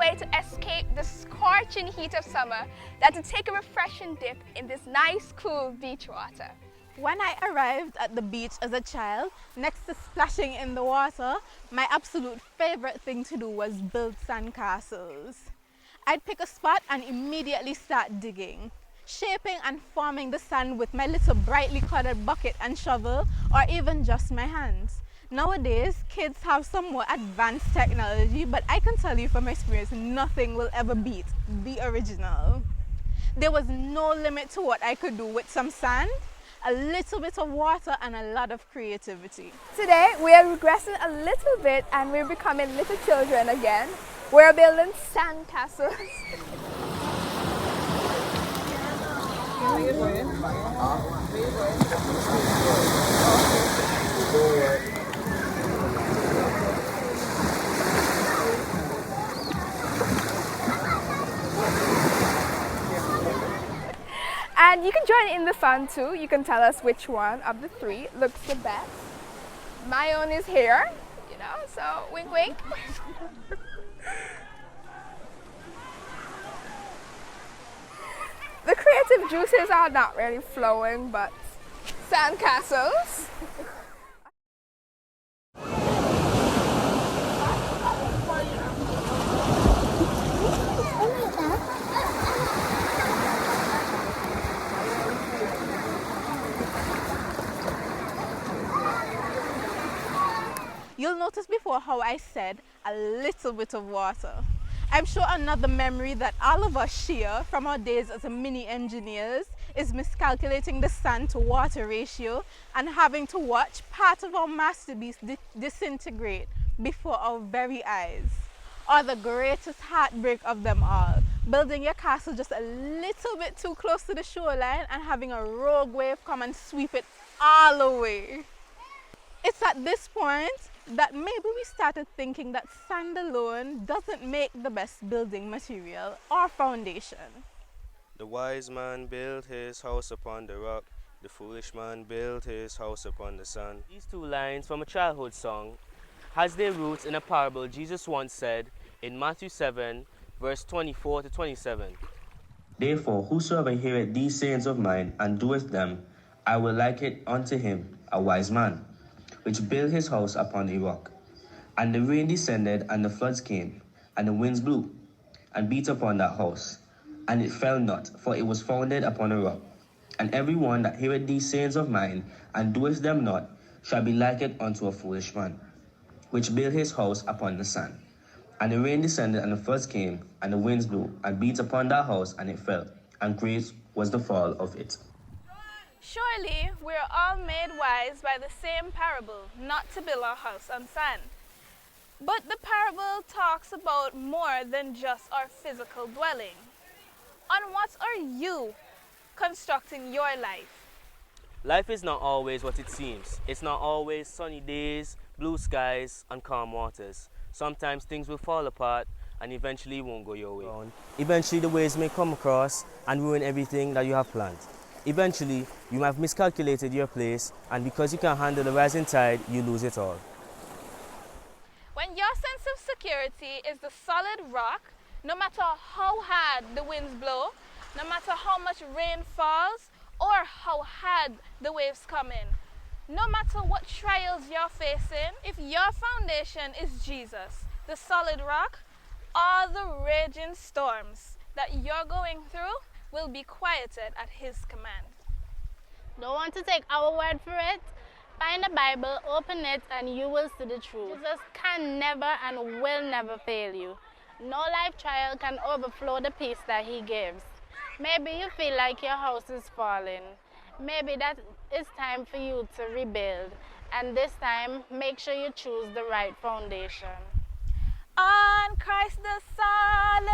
way to escape the scorching heat of summer than to take a refreshing dip in this nice, cool beach water. When I arrived at the beach as a child, next to splashing in the water, my absolute favorite thing to do was build sandcastles. I'd pick a spot and immediately start digging, shaping and forming the sand with my little brightly colored bucket and shovel, or even just my hands. Nowadays, kids have some more advanced technology, but I can tell you from experience, nothing will ever beat the original. There was no limit to what I could do with some sand, a little bit of water, and a lot of creativity. Today, we are regressing a little bit and we're becoming little children again. We're building sand castles. And you can join in the fun too. You can tell us which one of the three looks the best. My own is here, you know, so wink wink. The creative juices are not really flowing, but sandcastles. You'll notice before how I said a little bit of water. I'm sure another memory that all of us share from our days as mini engineers is miscalculating the sand to water ratio and having to watch part of our masterpiece disintegrate before our very eyes. Or the greatest heartbreak of them all, building your castle just a little bit too close to the shoreline and having a rogue wave come and sweep it all away. It's at this point that maybe we started thinking that sand alone doesn't make the best building material or foundation. The wise man built his house upon the rock, the foolish man built his house upon the sand. These two lines from a childhood song has their roots in a parable Jesus once said in Matthew 7, verse 24 to 27. Therefore, whosoever heareth these sayings of mine and doeth them, I will liken it unto him, a wise man, which built his house upon a rock. And the rain descended, and the floods came, and the winds blew, and beat upon that house. And it fell not, for it was founded upon a rock. And every one that heareth these sayings of mine, and doeth them not, shall be likened unto a foolish man, which built his house upon the sand. And the rain descended, and the floods came, and the winds blew, and beat upon that house, and it fell. And great was the fall of it. Surely we are all made wise by the same parable, not to build our house on sand. But the parable talks about more than just our physical dwelling. On what are you constructing your life? Life is not always what it seems. It's not always sunny days, blue skies, and calm waters. Sometimes things will fall apart and eventually won't go your way. Eventually the waves may come across and ruin everything that you have planned. Eventually, you might have miscalculated your place, and because you can't handle the rising tide, you lose it all. When your sense of security is the solid rock, no matter how hard the winds blow, no matter how much rain falls, or how hard the waves come in, no matter what trials you're facing, if your foundation is Jesus, the solid rock, all the raging storms that you're going through will be quieted at his command. Don't want to take our word for it? Find the Bible, open it, and you will see the truth. Jesus can never and will never fail you. No life trial can overflow the peace that he gives. Maybe you feel like your house is falling. Maybe that it's time for you to rebuild. And this time, make sure you choose the right foundation. On Christ the solid